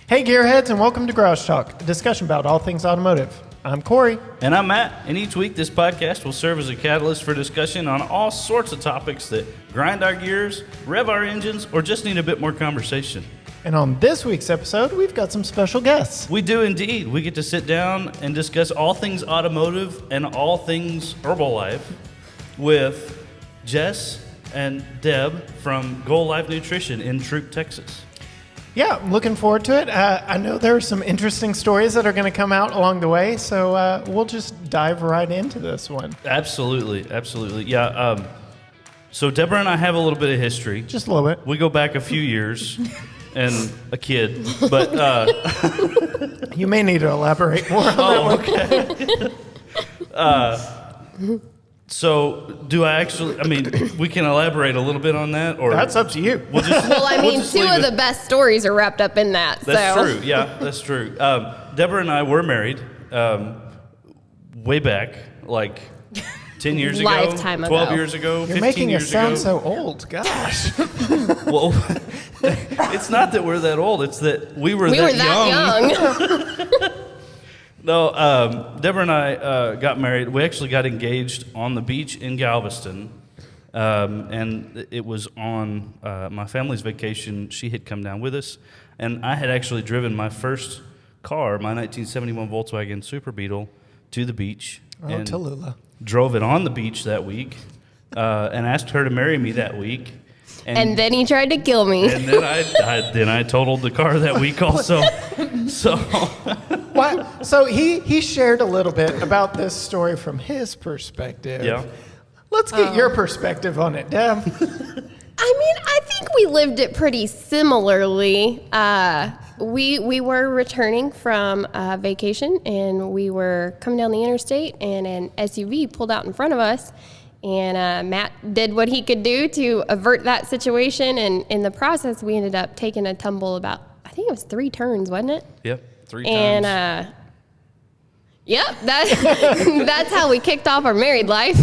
Hey Gearheads, and welcome to Garage Talk, a discussion about all things automotive. I'm Cory. And I'm Matt, and each week this podcast will serve as a catalyst for discussion on all sorts of topics that grind our gears, rev our engines, or just need a bit more conversation. And on this week's episode, we've got some special guests. We do indeed. We get to sit down and discuss all things automotive and all things Herbalife with Jess and Deb from Goal Life Nutrition in Troup, Texas. Yeah, I'm looking forward to it. I know there are some interesting stories that are going to come out along the way, so we'll just dive right into this one. Absolutely. Yeah, so Deborah and I have a little bit of history. Just a little bit. We go back a few years and a kid, but... You may need to elaborate more on that one. Okay. So, do I actually, we can elaborate a little bit on that, or... That's up to you. Two of the best stories are wrapped up in that. That's true, yeah, that's true. Deborah and I were married way back, like 10 years ago, Lifetime 12 ago. years ago, 15 You're making years us sound ago. so old, gosh. Well, it's not that we're that old, it's that we were that young. No, Deborah and I got married. We actually got engaged on the beach in Galveston, and it was on my family's vacation. She had come down with us, and I had actually driven my first car, my 1971 Volkswagen Super Beetle, to the beach. Oh, Tallulah. Drove it on the beach that week, and asked her to marry me that week. And then he tried to kill me. And then I totaled the car that week also. So... What? So he shared a little bit about this story from his perspective. Yeah. Let's get your perspective on it, Deb. I think we lived it pretty similarly. We were returning from vacation, and we were coming down the interstate, and an SUV pulled out in front of us. And Matt did what he could do to avert that situation, and in the process, we ended up taking a tumble about, I think it was 3 turns, wasn't it? Yep. 3 times. And, that's how we kicked off our married life.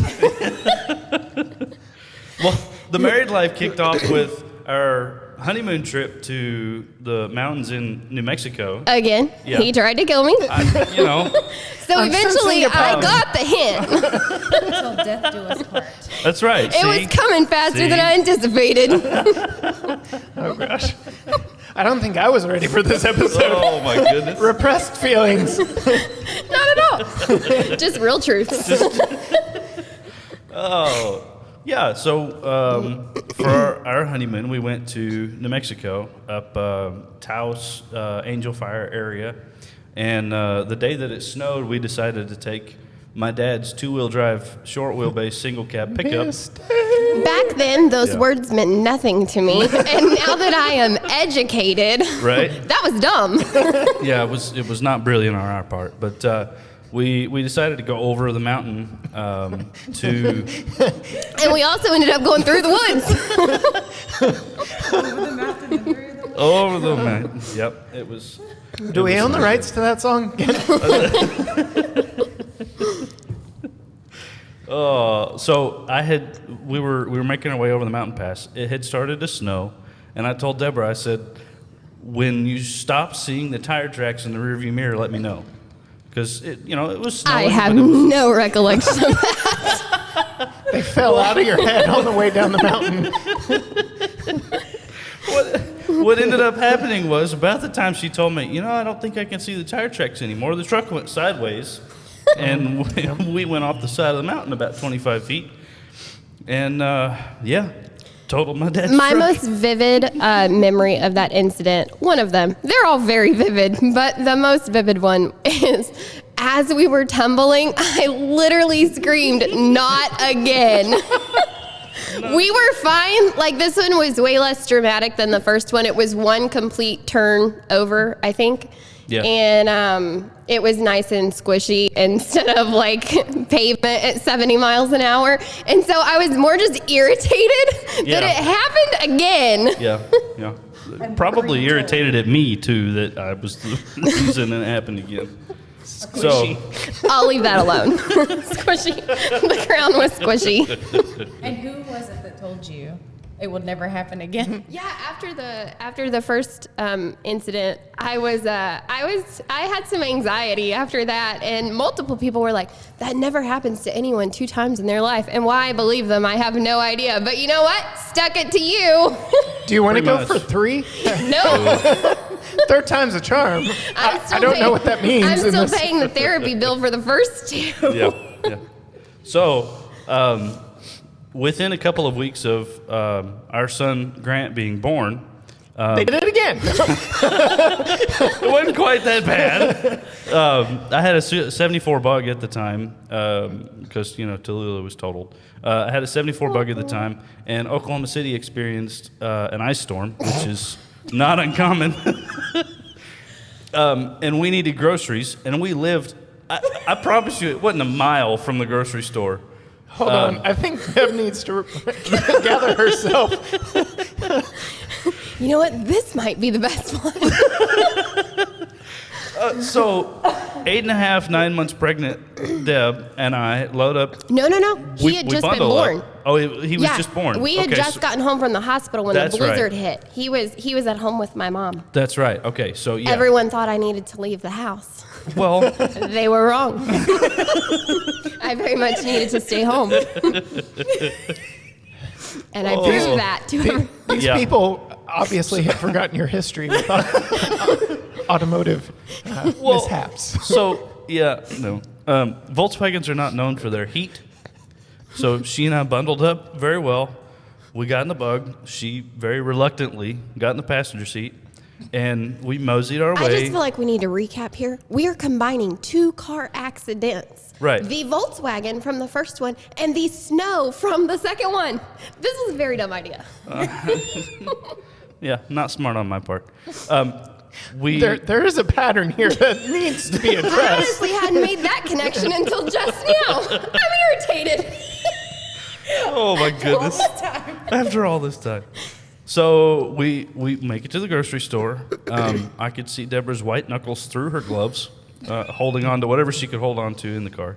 Well, the married life kicked off with our honeymoon trip to the mountains in New Mexico. Again, Yeah. he tried to kill me. So I'm eventually, sensing a I pattern. got the hint. Until death do us part. that's right. It was coming faster than I anticipated. Oh, gosh. I don't think I was ready for this episode. Oh, my goodness. Repressed feelings. Not at all. Just real truth. Yeah, so for our honeymoon, we went to New Mexico, up Taos, Angel Fire area. And the day that it snowed, we decided to take my dad's 2-wheel drive, short wheelbase, single cab pickup. Back then, those Yeah. words meant nothing to me. And now that I am educated, Right? that was dumb. Yeah, it was not brilliant on our part, but we decided to go over the mountain to... And we also ended up going through the woods. Over the mountain. Yep, it was... Do we own the rights to that song? So we were making our way over the mountain pass. It had started to snow, and I told Deborah, I said, when you stop seeing the tire tracks in the rearview mirror, let me know. Because it was snowing. I have but it was, no recollection of that. They fell out of your head on the way down the mountain. What ended up happening was, about the time she told me, I don't think I can see the tire tracks anymore, the truck went sideways, and we went off the side of the mountain about 25 feet. And, totaled my dad's My truck. most vivid memory of that incident, one of them, they're all very vivid, but the most vivid one is as we were tumbling, I literally screamed, "Not again." We were fine. Like, this one was way less dramatic than the first one. It was one complete turn over, I think. Yeah. And it was nice and squishy instead of like pavement at 70 miles an hour. And so I was more just irritated that it happened again. Yeah. Probably irritated at me, too, that I was the reason it happened again. Squishy. So, I'll leave that alone. Squishy. The ground was squishy. And who was it that told you it will never happen again. Yeah, after the first incident, I had some anxiety after that, and multiple people were like, "That never happens to anyone 2 times in their life." And why I believe them, I have no idea. But you know what? Stuck it to you. Do you want to Pretty go much. for 3? No, 3rd time's a charm. I don't know what that means. I'm in still this. paying the therapy bill for the first 2. Yeah. So, within a couple of weeks of our son Grant being born, They did it again. it wasn't quite that bad. I had a 74 bug at the time because Tallulah was totaled. I had a 74 bug at the time, and Oklahoma City experienced an ice storm, which is not uncommon. And we needed groceries, and we lived. I promise you, it wasn't a mile from the grocery store. Hold on. I think Deb needs to gather herself. You know what? This might be the best one. So, 8.5, 9 months pregnant, Deb and I load up. No. He had just been bundle born. up. Oh, he was just born. We had Okay, just so- gotten home from the hospital when the That's right. blizzard hit. He was at home with my mom. That's right. Okay, so yeah. Everyone thought I needed to leave the house. Well, They were wrong. I very much needed to stay home. And I proved that to everyone. These Yeah. people obviously have forgotten your history with automotive mishaps. so yeah, no. Volkswagens are not known for their heat. So she and I bundled up very well. We got in the bug. She very reluctantly got in the passenger seat, and we moseyed our I way. just feel like we need to recap here. We are combining 2 car accidents. Right. The Volkswagen from the first one and the snow from the second one. This was a very dumb idea. Yeah, not smart on my part. There is a pattern here that needs to be I addressed. honestly hadn't made that connection until just now. I'm irritated. Oh my goodness! After all this time. So we make it to the grocery store. I could see Deborah's white knuckles through her gloves, holding on to whatever she could hold on to in the car,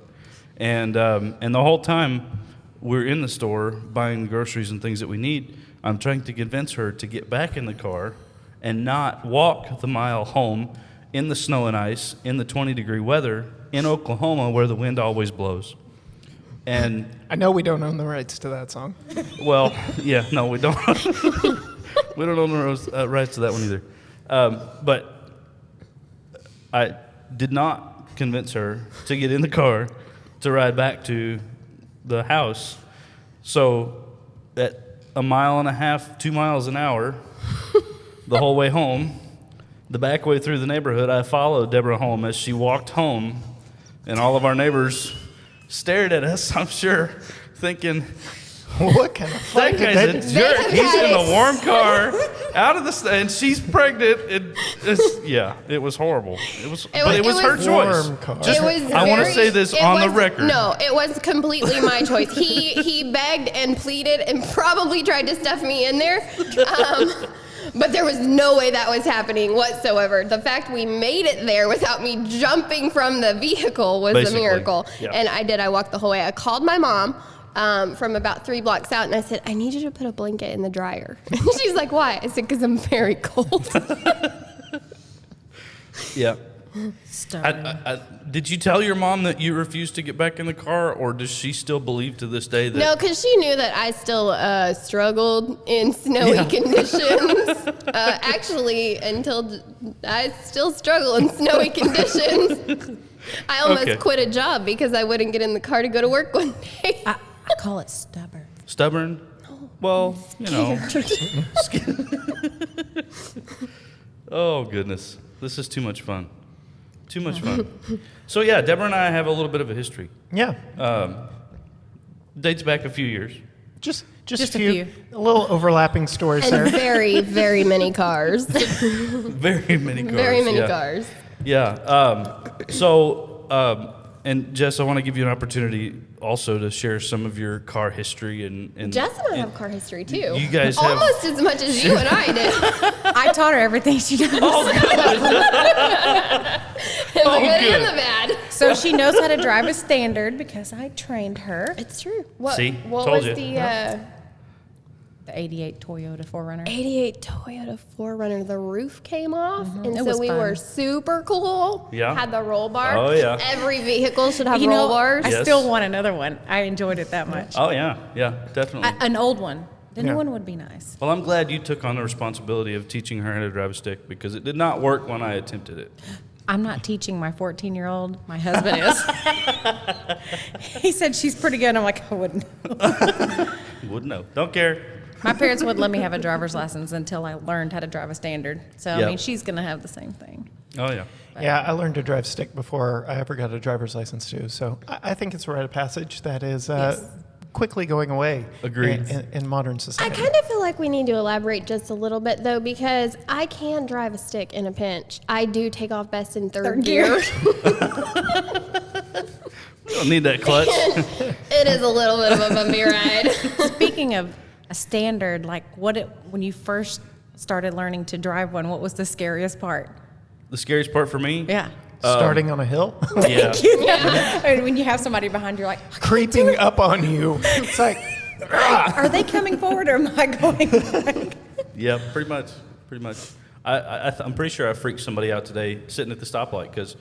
and the whole time we're in the store buying groceries and things that we need. I'm trying to convince her to get back in the car and not walk the mile home in the snow and ice in the 20-degree weather in Oklahoma where the wind always blows. And I know we don't own the rights to that song. well, yeah, no, we don't. We don't own the rights to that one either. But I did not convince her to get in the car to ride back to the house. So at 1.5 miles, 2 miles an hour, the whole way home, the back way through the neighborhood, I followed Deborah home as she walked home, and all of our neighbors stared at us, I'm sure, thinking, What kind of fight that did guy's a they jerk. have He's had in it. the warm car, out of the and she's pregnant. It was horrible. It was her was choice. warm car. It was I want to very- say this it on the was- record. No, it was completely my choice. He begged and pleaded and probably tried to stuff me in there. But there was no way that was happening whatsoever. The fact we made it there without me jumping from the vehicle was Basically, a miracle. yeah. And I walked the whole way. I called my mom from about 3 blocks out, and I said, I need you to put a blanket in the dryer. And she's like, why? I said, because I'm very cold. Yeah. Stubborn. Did you tell your mom that you refused to get back in the car, or does she still believe to this day that? No, because she knew that I still struggled in snowy conditions. Actually, until I still struggle in snowy conditions. I almost Okay. quit a job because I wouldn't get in the car to go to work one day. I call it stubborn. Stubborn? Well, you know. Oh, goodness. This is too much fun. Too much fun. So, yeah, Deborah and I have a little bit of a history. Yeah. Dates back a few years. Just Just a a few. A little overlapping stories And there. very, very many cars. Very many cars. Very many yeah. cars. Yeah. And Jess, I want to give you an opportunity also to share some of your car history and Jess and I have car history too. You guys have- almost as much as you and I did. I taught her everything she knows. Oh, The good and the bad. So she knows how to drive a standard because I trained her. It's true. What, See? what Told was you. the The 88 Toyota 4Runner. 88 Toyota 4Runner. The roof came off, and It so was we fun. were super cool. Yeah. Had the roll bar. Oh, yeah. Every vehicle should have roll bars. I Yes. still want another one. I enjoyed it that much. Oh, yeah, definitely. An old one. The new Yeah. one would be nice. Well, I'm glad you took on the responsibility of teaching her how to drive a stick because it did not work when I attempted it. I'm not teaching my 14-year-old. My husband is. He said she's pretty good. I'm like, I wouldn't. Wouldn't know. Don't care. My parents wouldn't let me have a driver's license until I learned how to drive a standard. So, Yep. I mean, she's going to have the same thing. Oh, yeah. Yeah, I learned to drive stick before I ever got a driver's license too. So I think it's a rite of passage that is quickly going away. Agreed. In modern I society. kind of feel like we need to elaborate just a little bit, though, because I can drive a stick in a pinch. I do take off best in third gear. You don't need that clutch. It is a little bit of a bumpy ride. Speaking of a standard, like when you first started learning to drive one, what was the scariest part? The scariest part for me? Yeah. Starting on a hill, Yeah. I mean, when you have somebody behind you, you're like, creeping up on you. It's like, are they coming forward or am I going back? Yeah, pretty much. I'm pretty sure I freaked somebody out today sitting at the stoplight because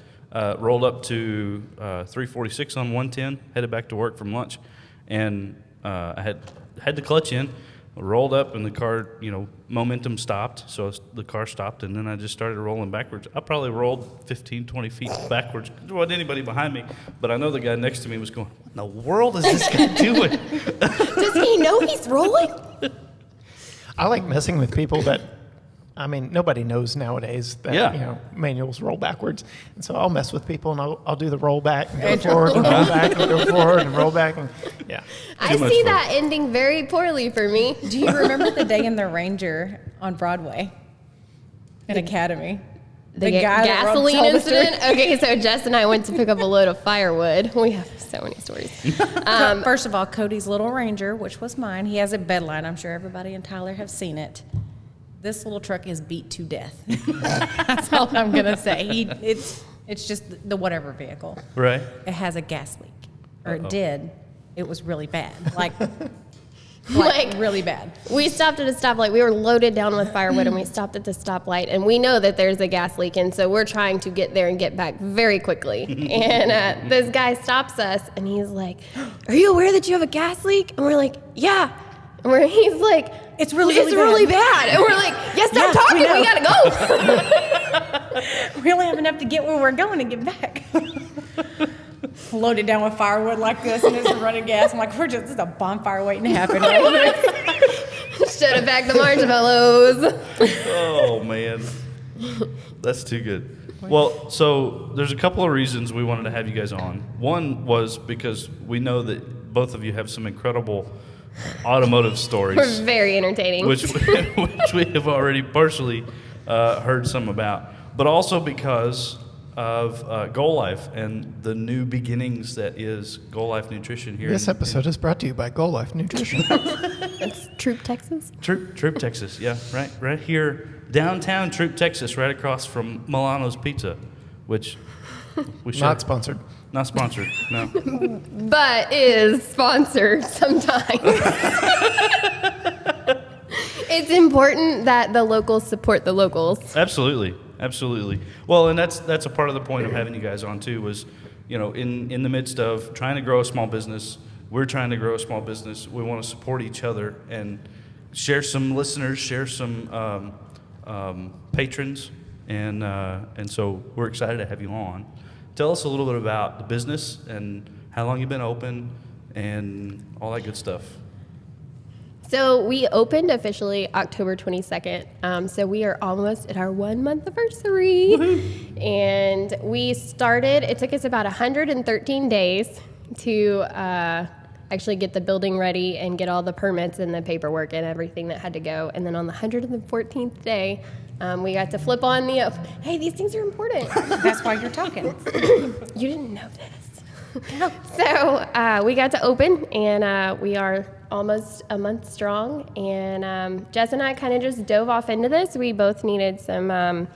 rolled up to 346 on 110, headed back to work from lunch, and I had the clutch in, rolled up, and the car, momentum stopped, so the car stopped, and then I just started rolling backwards. I probably rolled 15, 20 feet backwards. There wasn't anybody behind me, but I know the guy next to me was going, what in the world is this guy doing? Does he know he's rolling? I like messing with people that, I mean, nobody knows nowadays that Yeah. manuals roll backwards, and so I'll mess with people and I'll do the roll back and go forward and roll back and go forward and roll back and yeah. I much see fun. that ending very poorly for me. Do you remember the day in the Ranger on Broadway in Academy? The guy that gasoline told the story. incident? Okay, so Jess and I went to pick up a load of firewood. We have so many stories. First of all, Cody's little Ranger, which was mine, he has a bedline. I'm sure everybody in Tyler have seen it. This little truck is beat to death. That's all I'm gonna say. It's just the whatever vehicle. Right. It has a gas leak, or Uh-oh. it did. It was really bad, like Like, really bad. we stopped at a stoplight. We were loaded down with firewood, and we stopped at the stoplight. And we know that there's a gas leak, and so we're trying to get there and get back very quickly. And this guy stops us, and he's like, "Are you aware that you have a gas leak?" And we're like, "Yeah." And he's like, It's really bad. And we're like, "Yes, stop Yeah, talking. we know." We gotta go." We only have enough to get where we're going and get back. Loaded down with firewood like this, and it's running gas. I'm like, this is a bonfire waiting to happen. Should have packed the marshmallows. Oh, man. That's too good. Well, so there's a couple of reasons we wanted to have you guys on. One was because we know that both of you have some incredible automotive We're stories, very entertaining. which we have already partially heard some about, but also because of Goal Life and the new beginnings that is Goal Life Nutrition here. This episode is brought to you by Goal Life Nutrition. It's Troup, Texas. Troup, Texas. Yeah, right here, downtown Troup, Texas, right across from Milano's Pizza, which we should Not sponsored. Not sponsored. No. But is sponsored sometimes. It's important that the locals support the locals. Absolutely. Well, and that's a part of the point of having you guys on too. Was in the midst of trying to grow a small business, we're trying to grow a small business. We want to support each other and share some listeners, share some patrons, and so we're excited to have you on. Tell us a little bit about the business and how long you've been open and all that good stuff. So we opened officially October 22nd. So we are almost at our 1 month anniversary. Woohoo. And we started, it took us about 113 days to actually get the building ready and get all the permits and the paperwork and everything that had to go. And then on the 114th day, we got to flip on the, hey, these things are important. That's why you're talking. You didn't know this. So we got to open, and we are almost a month strong. And Jess and I kind of just dove off into this. We both needed some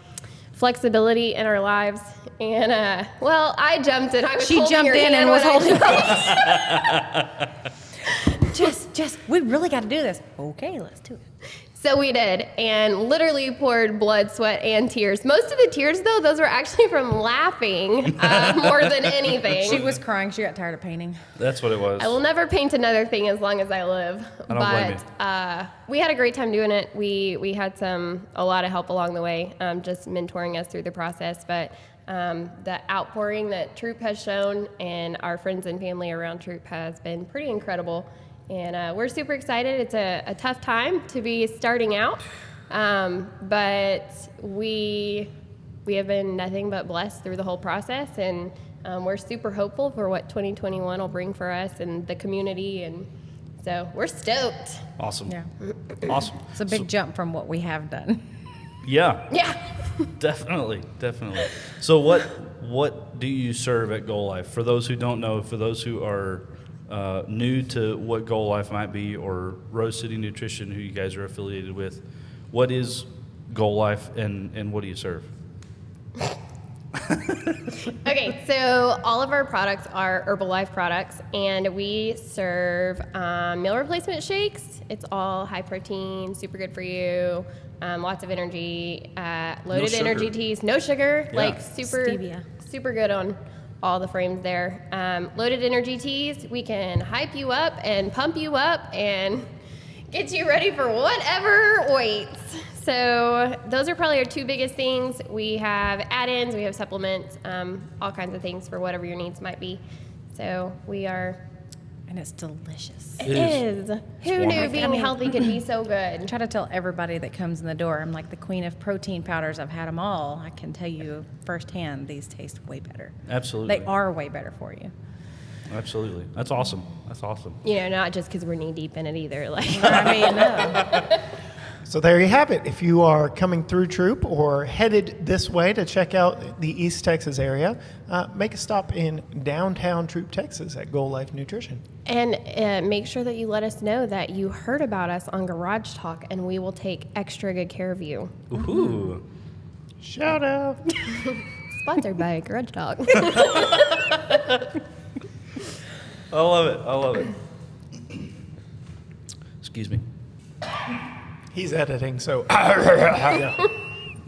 flexibility in our lives. And, I jumped in. She jumped in and was holding Jess, Jess, we really got to do this. Okay, let's do it. So we did, and literally poured blood, sweat, and tears. Most of the tears, though, those were actually from laughing more than anything. She was crying. She got tired of painting. That's what it was. I will never paint another thing as long as I live. I don't blame you. But we had a great time doing it. We had a lot of help along the way, just mentoring us through the process. But the outpouring that Troup has shown and our friends and family around Troup has been pretty incredible. And we're super excited. It's a tough time to be starting out, but we have been nothing but blessed through the whole process, and we're super hopeful for what 2021 will bring for us and the community, and so we're stoked. Awesome. Yeah. Awesome. It's a big jump from what we have done. Yeah. Yeah. Definitely. So what do you serve at Goal Life? For those who don't know, for those who are new to what Goal Life might be, or Rose City Nutrition, who you guys are affiliated with, what is Goal Life and what do you serve? Okay, so all of our products are Herbalife products, and we serve meal replacement shakes. It's all high protein, super good for you, lots of energy, loaded energy teas, no sugar, Yeah. like super good on all the frames there. Loaded energy teas, we can hype you up and pump you up and get you ready for whatever waits. So those are probably our two biggest things. We have add-ins, we have supplements, all kinds of things for whatever your needs might be. So we are... And it's delicious. It is. Who knew wonderful. being healthy could be so I good? try to tell everybody that comes in the door, I'm like the queen of protein powders. I've had them all. I can tell you firsthand, these taste way better. Absolutely. They are way better for you. Absolutely. That's awesome. You know, not just because we're knee deep in it either. Like, I mean, no. So there you have it. If you are coming through Troup or headed this way to check out the East Texas area, make a stop in downtown Troup, Texas at Goal Life Nutrition. and make sure that you let us know that you heard about us on Garage Talk, and we will take extra good care of you. Ooh. Shout out. Sponsored by Garage Talk. I love it. Excuse me. He's editing, so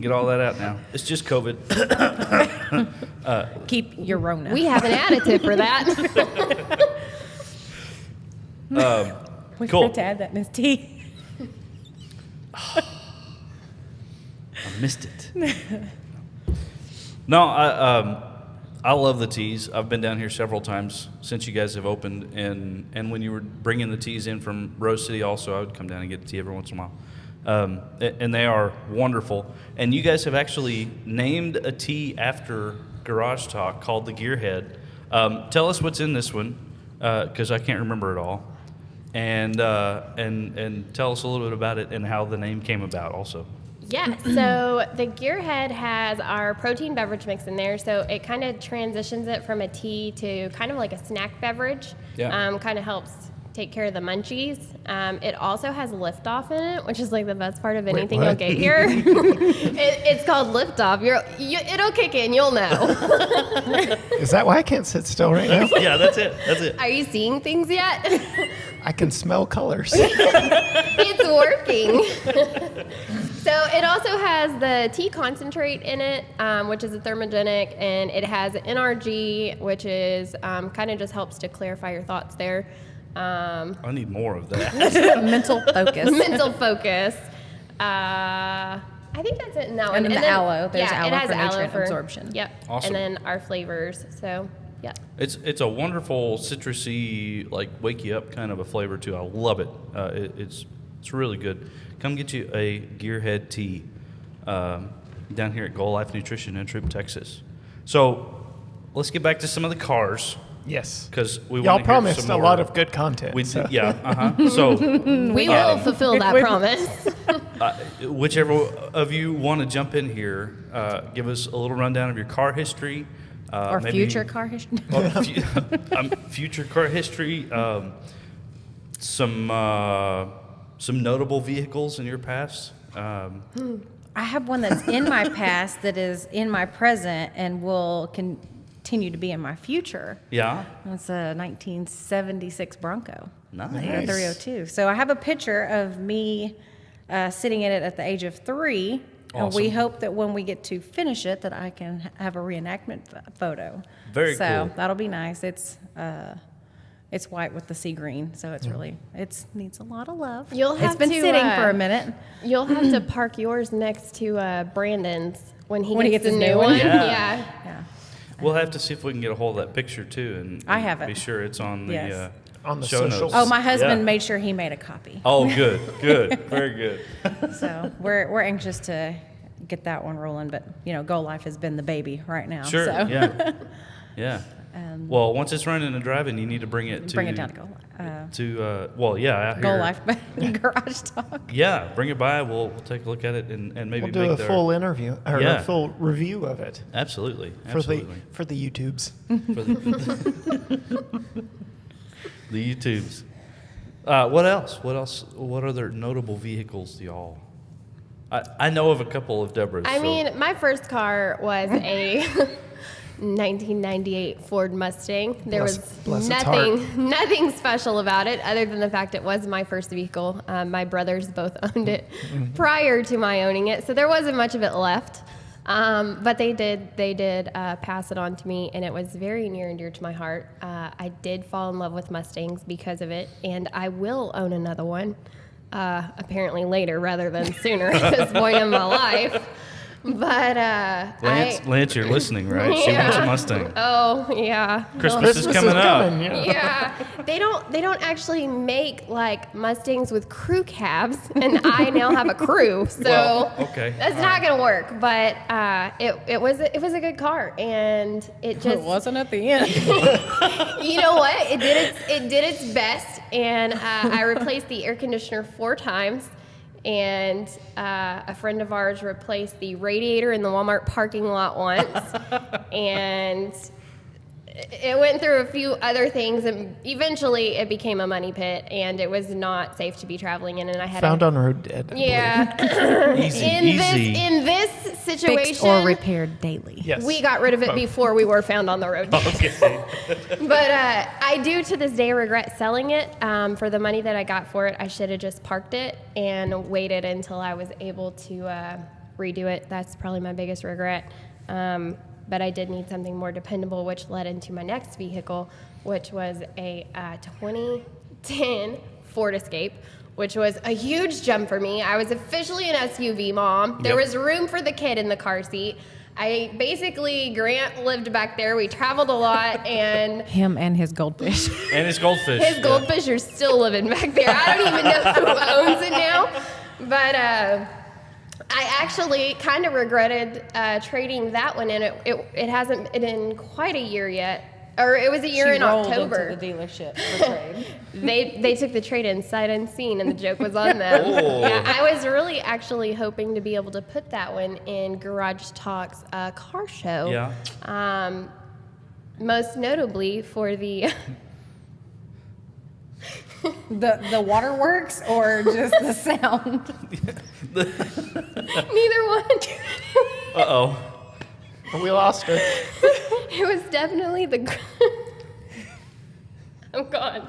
Get all that out now. It's just COVID. Keep your Rona. We have an additive for that. We Cool. forgot to add that, Miss T. I missed it. No, I love the teas. I've been down here several times since you guys have opened, and when you were bringing the teas in from Rose City, also I would come down and get a tea every once in a while. And they are wonderful. And you guys have actually named a tea after Garage Talk called the Gearhead. Tell us what's in this one, because I can't remember it all. And tell us a little bit about it and how the name came about also. Yeah, so the Gearhead has our protein beverage mix in there, so it kind of transitions it from a tea to kind of like a snack beverage. Yeah. Kind of helps take care of the munchies. It also has liftoff in it, which is like the best part of anything you'll what? get here. It's called liftoff. It'll kick in, you'll know. is that why I can't sit still right now? Yeah, that's it. Are you seeing things yet? I can smell colors. It's working. So it also has the tea concentrate in it, which is a thermogenic, and it has NRG, which is kind of just helps to clarify your thoughts there. I need more of that. Mental focus. Mental focus. I think that's it in that one. And then the aloe. There's yeah, aloe it has for aloe nutrient for absorption. Yep. Awesome. And then our flavors. So, yeah. It's a wonderful citrusy, like wake you up kind of a flavor too. I love it. It's really good. Come get you a Gearhead tea down here at Goal Life Nutrition in Troup, Texas. So let's get back to some of the cars. Yes. Because we Y'all want to promised some a more. lot of good content. So. So We will fulfill that promise. whichever of you want to jump in here, give us a little rundown of your car history. Or maybe- future car history. Future car history. Some notable vehicles in your past. I have one that's in my past that is in my present and will continue to be in my future. Yeah. It's a 1976 Bronco. Nice. 302. So I have a picture of me sitting in it at the age of 3. And we Awesome. hope that when we get to finish it, that I can have a reenactment photo. Very so cool. that'll be nice. It's white with the sea green, so it's needs a lot of love. You'll have it's been to, sitting for a minute. You'll have to park yours next to Brandon's when he When he gets gets the his new new one? one. Yeah. Yeah. We'll have to see if we can get a hold of that picture too, and I have it. be sure it's on the Yes. On the show socials. notes. Oh, my husband Yeah. made sure he made a copy. Oh, good, very good. So we're anxious to get that one rolling, but Go Life has been the baby right now. Sure, So. yeah. Well, once it's running and driving, you need to bring it to Bring it down to Go Life. out Go here. Life Garage Talk. Yeah, bring it by. We'll take a look at it and maybe We'll do a make full interview or Yeah. a full review of it Absolutely. for the YouTubes. For the YouTubes. What else? What other notable vehicles do y'all? I know of a couple of Deborah's. I so- mean, my first car was a 1998 Ford Mustang. There Bless was its heart. nothing special about it other than the fact it was my first vehicle. My brothers both owned it prior to my owning it, so there wasn't much of it left. But they did pass it on to me, and it was very near and dear to my heart. I did fall in love with Mustangs because of it, and I will own another one, apparently later rather than sooner at this point in my life. But Lance, you're listening, right? She wants a Mustang. Oh yeah. Christmas is coming up. Yeah, they don't actually make like Mustangs with crew cabs, and I now have a crew, so Well, okay. that's All not right. gonna work. But it was a good car, and it just It wasn't at the end. you know what? It did its best, and I replaced the air conditioner 4 times. And a friend of ours replaced the radiator in the Walmart parking lot once. And it went through a few other things, and eventually it became a money pit, and it was not safe to be traveling in. And I had Found on road dead. I yeah. Easy, in this situation, Fixed or repaired daily. believe. Yes. we got rid of it before we were found on the road. Okay. But I do to this day regret selling it. For the money that I got for it, I should have just parked it and waited until I was able to redo it. That's probably my biggest regret. But I did need something more dependable, which led into my next vehicle, which was a 2010 Ford Escape, which was a huge jump for me. I was officially an SUV mom. There Yep. was room for the kid in the car seat. Grant lived back there. We traveled a lot, and Him and his goldfish. And his goldfish. his yeah. goldfish are still living back there. I don't even know who owns it now. But I actually kind of regretted trading that one in. It hasn't been in quite a year yet. Or it was a year She in rolled October. into the dealership for trade. They took the trade-in sight unseen, and the joke was on them. Oh. Yeah, I was really actually hoping to be able to put that one in Garage Talk's car show. Yeah. Most notably for the The waterworks or just the sound? neither one. Uh-oh. We lost her. It was definitely the. I'm gone.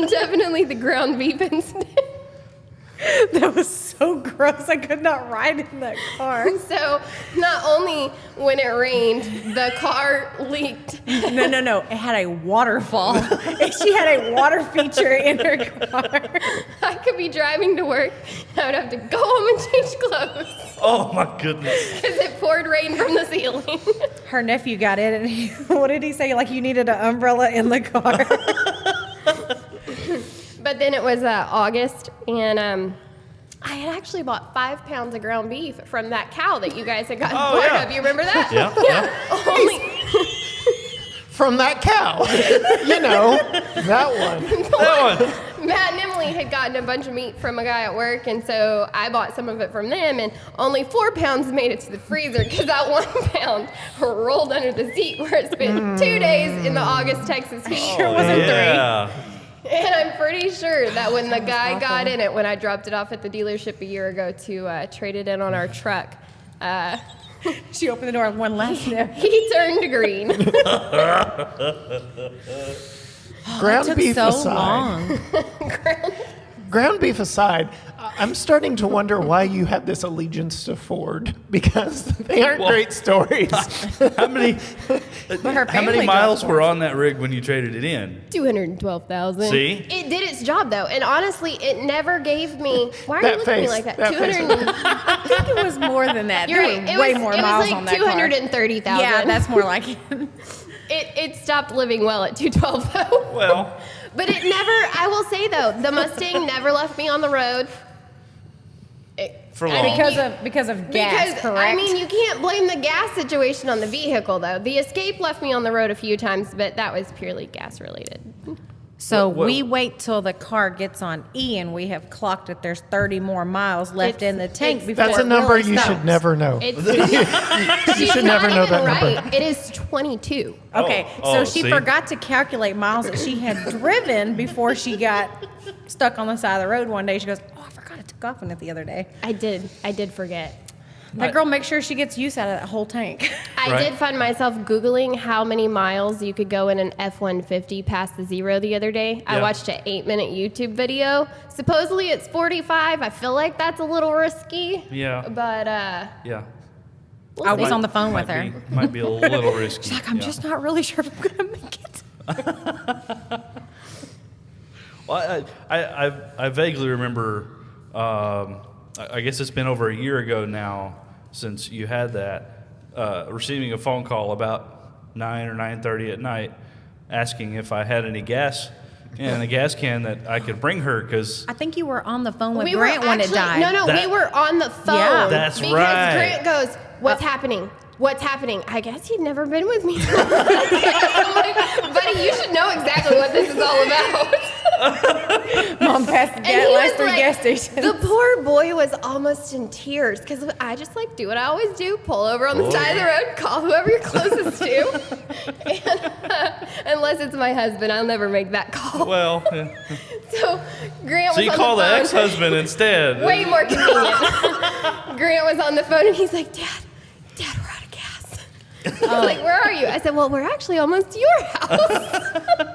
Definitely the ground beef incident. That was so gross. I could not ride in that car. So, not only when it rained, the car leaked. No. It had a waterfall. She had a water feature in her car. I could be driving to work. I would have to go home and change clothes Oh my goodness. because it poured rain from the ceiling. Her nephew got in, and what did he say? Like you needed an umbrella in the car. But then it was August, and I had actually bought 5 pounds of ground beef from that cow that you guys had gotten part yeah. of. You remember that? Yeah. Only. From that cow. You know, that one. That one. Matt and Emily had gotten a bunch of meat from a guy at work, and so I bought some of it from them, and only 4 pounds made it to the freezer because that 1 pound rolled under the seat where it's been 2 days in the August, Texas heat. Sure wasn't Yeah. And I'm pretty sure that when the guy got in it, when I dropped it off at the dealership a year ago to trade it in on our truck, She opened the door and one last sniff. he turned green. ground took beef so aside, long. ground beef aside, I'm starting to wonder why you have this allegiance to Ford, because they aren't great stories. How many family miles drives were on that rig when you traded it in? 212,000. See? It did its job though, and honestly, it never gave me. Why are That you looking at me face, like that? that 200. I think it was more than that. You're There right. were way It more was miles like on that car. 230,000. Yeah, that's more like it. It stopped living well at 212 though. Well, But it never. I will say though, the Mustang never left me on the road. for I long. mean, Because of gas, Because correct? I mean, you can't blame the gas situation on the vehicle, though. The Escape left me on the road a few times, but that was purely gas related. So What- we wait till the car gets on E, and we have clocked that there's 30 more miles left in the tank before That's a it number really you stops. should never know. It's You should never know that number. right. It is 22. Okay, Oh, so she see? forgot to calculate miles that she had driven before she got stuck on the side of the road one day. She goes, "Oh, I forgot I took off in it the other day." I did forget. That girl makes sure she gets use out of that whole tank. I Right. did find myself Googling how many miles you could go in an F-150 past the zero the other day. I Yeah. watched an 8-minute YouTube video. Supposedly it's 45. I feel like that's a little risky. Yeah. But, Yeah. we'll I was see. on the phone with her. Might be a little risky. She's like, "I'm Yeah. just not really sure if I'm gonna make it." Well, I vaguely remember. I guess it's been over a year ago now since you had that. Receiving a phone call about 9 or 9:30 at night, asking if I had any gas in a gas can that I could bring her because. I think you were on the phone with We were Grant when it actually- died. No, That- we were on the phone. Yeah. That's because right. Grant goes, "What's happening? What's happening?" I guess he'd never been with me. I'm like, "Buddy, you should know exactly what this is all about." Mom passed the And he last was 3 like, gas stations. the poor boy was almost in tears because I just like do what I always do: pull over on the side of the road, call whoever you're closest to, and, unless it's my husband, I'll never make that call. Well, yeah. So Grant So was you on call the phone. ex-husband instead. Way more convenient. Grant was on the phone and he's like, Dad, we're out of gas. I was like, where are you? I said, well, we're actually almost to your house.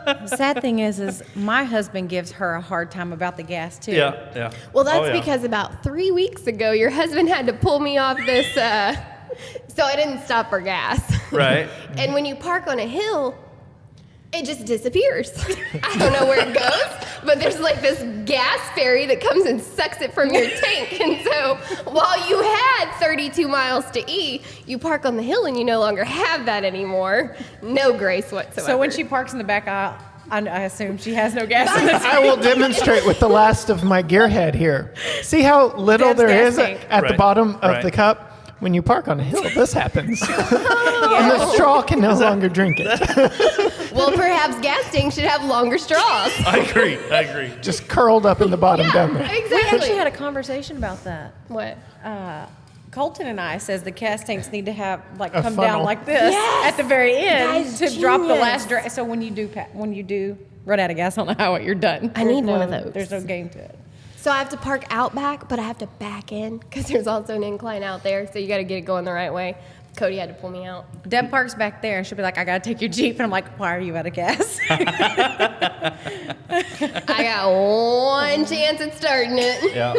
The sad thing is my husband gives her a hard time about the gas too. Yeah. Well, that's Oh, yeah. because about 3 weeks ago, your husband had to pull me off this, so I didn't stop for gas. Right. And when you park on a hill, it just disappears. I don't know where it goes, but there's like this gas ferry that comes and sucks it from your tank. And so while you had 32 miles to E, you park on the hill and you no longer have that anymore. No grace whatsoever. So when she parks in the back aisle, I assume she has no gas in the tank. I will demonstrate with the last of my gearhead here. See how little Deb's there gas is tank. at the Right, bottom of right. the cup? When you park on a hill, this happens. And the straw can no longer drink it. well, perhaps gas tanks should have longer straws. I agree. Just curled up in the bottom down there. We Exactly. actually had a conversation about that. What? Colton and I says the gas tanks need to have like A come funnel. down like this Yes! at the very end That to is drop the genius. last drain. So when you do run out of gas on the highway, you're done. I need There's one of no- those. There's no game to it. So I have to park out back, but I have to back in because there's also an incline out there. So you got to get it going the right way. Cody had to pull me out. Deb parks back there and she'll be like, "I gotta take your Jeep," and I'm like, "Why are you out of gas?" I got one chance at starting it. Yeah.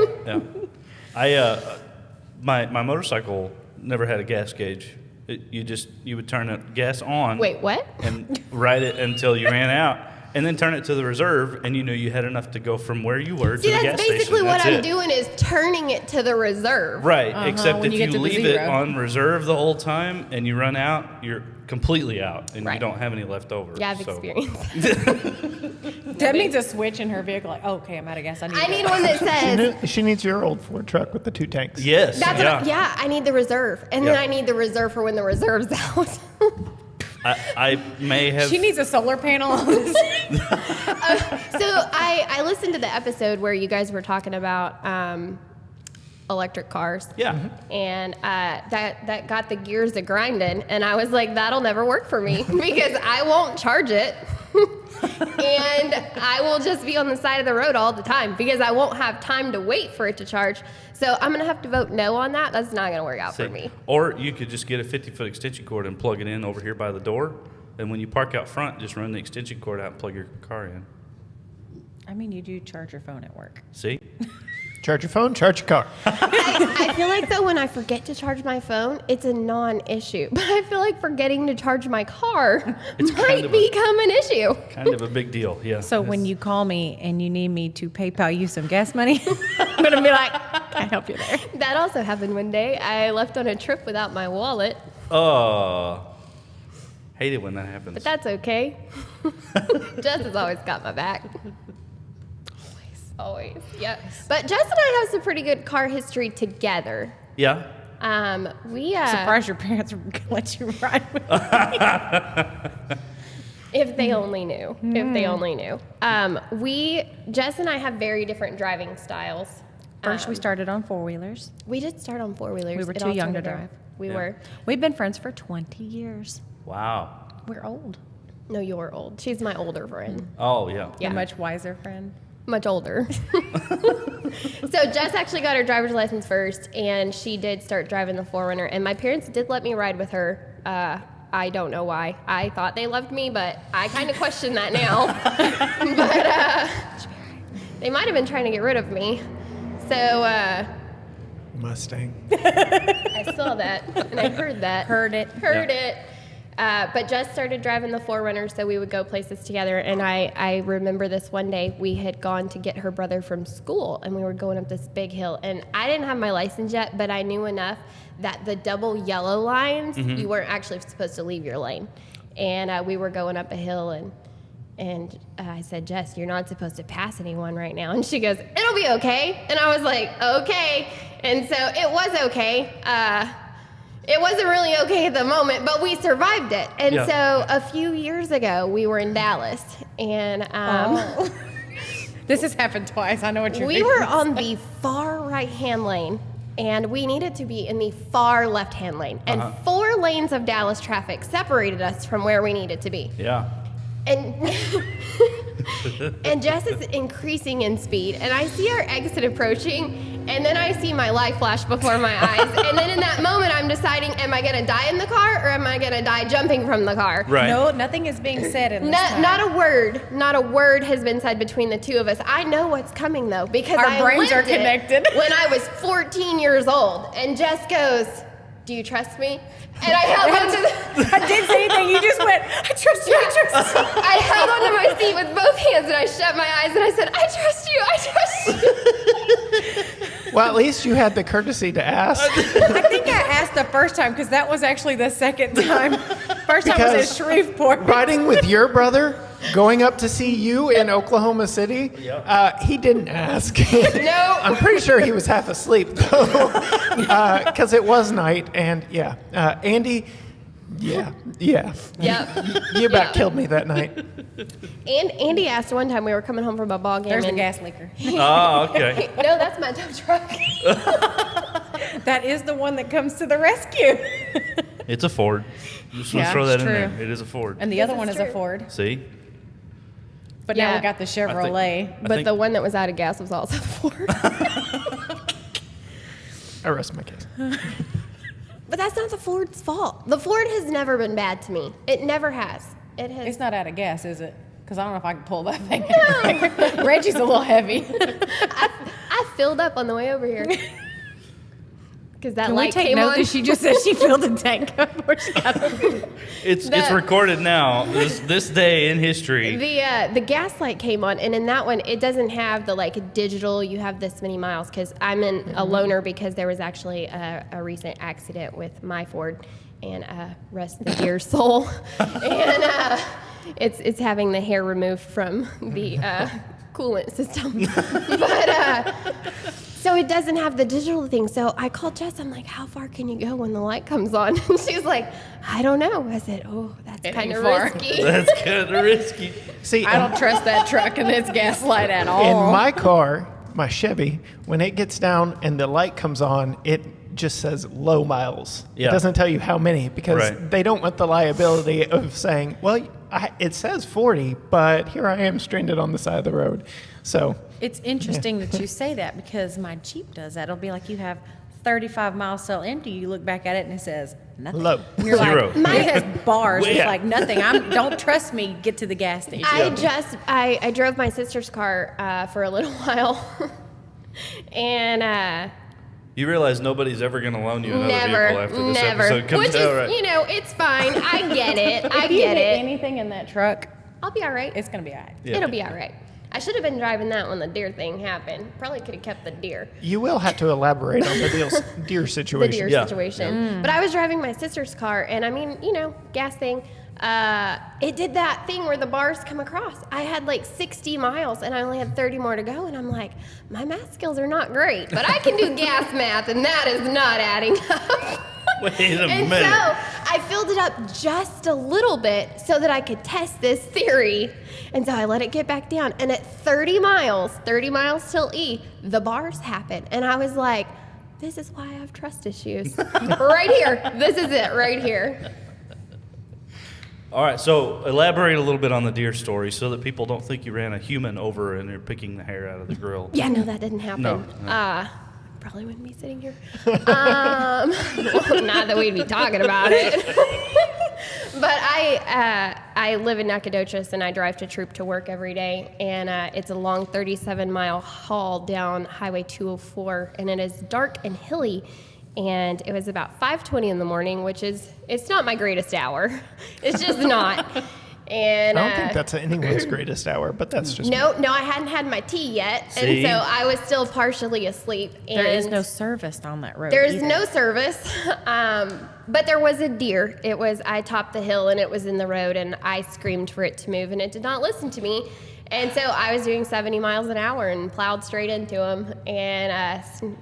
My motorcycle never had a gas gauge. You would turn the gas on. Wait, what? And ride it until you ran out, and then turn it to the reserve, and you knew you had enough to go from where you were See, to the gas that's station. basically what That's I'm it. doing is turning it to the reserve. Right, except when if you you get to the leave it zero. on reserve the whole time and you run out, you're completely out, and you Right. don't have any left over. Yeah, I've so. experienced. Deb needs a switch in her vehicle. Like, okay, I'm out of gas. I I need one that says. She needs your old Ford truck with the 2 tanks. Yes. That's yeah. yeah, I need the reserve, and then Yeah. I need the reserve for when the reserve's out. I may have. She needs a solar panel on this. So I listened to the episode where you guys were talking about electric cars. Yeah. And that got the gears a grinding, and I was like, that'll never work for me because I won't charge it, and I will just be on the side of the road all the time because I won't have time to wait for it to charge. So I'm gonna have to vote no on that. That's not gonna work out for me. Or you could just get a 50-foot extension cord and plug it in over here by the door, And when you park out front, just run the extension cord out and plug your car in. I mean, you do charge your phone at work. See? Charge your phone, charge your car. I feel like, though, when I forget to charge my phone, it's a non-issue. But I feel like forgetting to charge my ar might become an issue. Kind of a big deal, yeah. So when you call me and you need me to PayPal you some gas money, I'm going to be like, can I help you there? That also happened one day. I left on a trip without my wallet. Oh, hate it when that happens. But that's okay. Jess has always got my back. Always. Yep. But Jess and I have some pretty good car history together. Yeah. We Surprised your parents would let you ride with me. If they only knew. If they only knew. Jess and I have very different driving styles. First, we started on four-wheelers. We did start on four-wheelers. We were It too all young to turned out. drive. We Yeah. were. We've been friends for 20 years. Wow. We're old. No, you're old. She's my older friend. Oh, yeah. Yeah. A much wiser friend. Much older. So Jess actually got her driver's license first, and she did start driving the 4Runner. And my parents did let me ride with her. I don't know why. I thought they loved me, but I kind of question that now. But they might have been trying to get rid of me. So Mustang. I saw that, and I heard that. Heard it. Heard it. But Jess started driving the 4Runner, so we would go places together. And I remember this one day, we had gone to get her brother from school, and we were going up this big hill. And I didn't have my license yet, but I knew enough that the double yellow lines, you weren't actually supposed to leave your lane. And we were going up a hill, and I said, Jess, you're not supposed to pass anyone right now. And she goes, it'll be okay. And I was like, okay. And so it was okay. It wasn't really okay at the moment, but we survived it. And so a few years ago, we were in Dallas, and This has happened twice. I know what you're we were on the far right-hand lane, and we needed to be in the far left-hand lane. And 4 lanes of Dallas traffic separated us from where we needed to be. Yeah. And and Jess is increasing in speed, and I see our exit approaching, and then I see my life flash before my eyes, and then in that moment I'm deciding, am I gonna die in the car or am I gonna die jumping from the car? Right. No, nothing is being said in this time. Not a word has been said between the two of us. I know what's coming though, because Our I brains lived are it connected. when I was 14 years old, and Jess goes, do you trust me? And I held onto the... I didn't say anything. You just went, I trust you, I trust you. I held onto my seat with both hands, and I shut my eyes, and I said, I trust you, I trust you. Well, at least you had the courtesy to ask. I think I asked the first time because that was actually the second time. First time was Because at Shreveport. Riding with your brother, going up to see you in Oklahoma City, he didn't ask. No. I'm pretty sure he was half asleep, though, because it was night. And Andy, Yep. you about killed me that night. And Andy asked one time, we were coming home from a ball game. There's the and- gas leaker. Oh, okay. No, that's my tow truck. That is the one that comes to the rescue. It's a Ford. Just want Yeah, to throw that it's in there. true. It is a Ford. And the This other is one is a true. Ford. See? But now Yeah. we got the Chevrolet. But think- the one that was out of gas was also the Ford. I rest my case. But that's not the Ford's fault. The Ford has never been bad to me. It never has. It has. It's not out of gas, is it? Because I don't know if I can pull that thing out. Reggie's a little heavy. I filled up on the way over here. Because that Can we light take came note on. that she just said she filled the tank up before she got there? It's The- recorded now. This day in history. The gas light came on, and in that one, it doesn't have the digital. You have this many miles because I'm in a loaner because there was actually a recent accident with my Ford, and rest the dear soul, and it's having the hair removed from the coolant system, but. So it doesn't have the digital thing. So I called Jess. I'm like, how far can you go when the light comes on? And she's like, I don't know. I said, oh, that's kind ain't of far. risky. That's kind of risky. See, I don't trust that truck and its gas light at all. in my car, my Chevy, when it gets down and the light comes on, it just says low miles. Yeah. It doesn't tell you how many because Right. they don't want the liability of saying, well, it says 40, but here I am stranded on the side of the road. So It's interesting that you say that because my Jeep does that. It'll be like you have 35 miles still empty. You look back at it and it says nothing. Low. And you're Zero. like, it has bars. It's Yeah. like nothing. Don't trust me. Get to the gas station. I drove my sister's car for a little while. And You realize nobody's ever going to loan you another never, vehicle after this never. episode comes Which out, is, right? you know, it's fine. I get it. I If you get hit it. anything in that truck, I'll be all right. it's going to be all right. Yeah. It'll be all right. I should have been driving that when the deer thing happened. Probably could have kept the deer. You will have to elaborate on the deer The situation. deer Yeah. situation. But I was driving my sister's car, and I mean, you know, gas thing. It did that thing where the bars come across. I had like 60 miles, and I only had 30 more to go, and I'm like, my math skills are not great, but I can do gas math, and that is not adding up. Wait a And minute. so I filled it up just a little bit so that I could test this theory. And so I let it get back down. And at 30 miles till E, the bars happen. And I was like, this is why I have trust issues. Right here. This is it right here. All right, so elaborate a little bit on the deer story so that people don't think you ran a human over and you're picking the hair out of the grill. Yeah, no, that didn't happen. No. Probably wouldn't be sitting here. Well, not that we'd be talking about it. But I live in Nacogdoches, and I drive to Troup to work every day. And it's a long 37-mile haul down Highway 204, and it is dark and hilly. And it was about 5:20 in the morning, which is, it's not my greatest hour. It's just not. And I don't think that's anyone's greatest hour, but that's just no, I hadn't had my tea yet, See? and so I was still partially asleep. And There is no service on that road. There's either. no service, but there was a deer. I topped the hill, and it was in the road, and I screamed for it to move, and it did not listen to me. And so I was doing 70 miles an hour and plowed straight into him. And,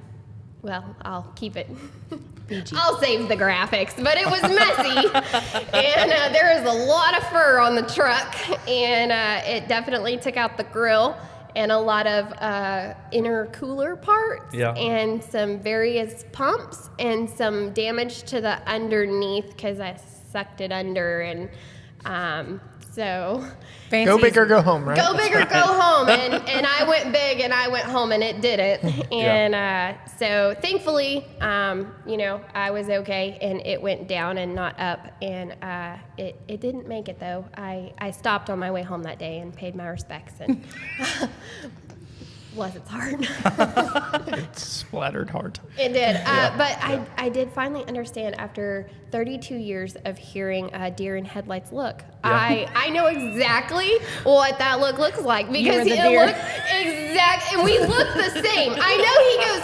well, I'll keep it. I'll save the graphics, but it was messy. And there is a lot of fur on the truck, and it definitely took out the grill and a lot of intercooler parts, Yeah. and some various pumps, and some damage to the underneath because I sucked it under, and so Fancy go big or go home, right? go big or go home, and I went big and I went home, and it didn't. And so thankfully, you know, I was okay, and it went down and not up, and it didn't make it though. I stopped on my way home that day and paid my respects, and bless its heart. It splattered hard. It did. But I did finally understand after 32 years of hearing deer in headlights look. Yeah. I know exactly what that look looks like because were the it deer. looked exact, and we look the same. I know he goes,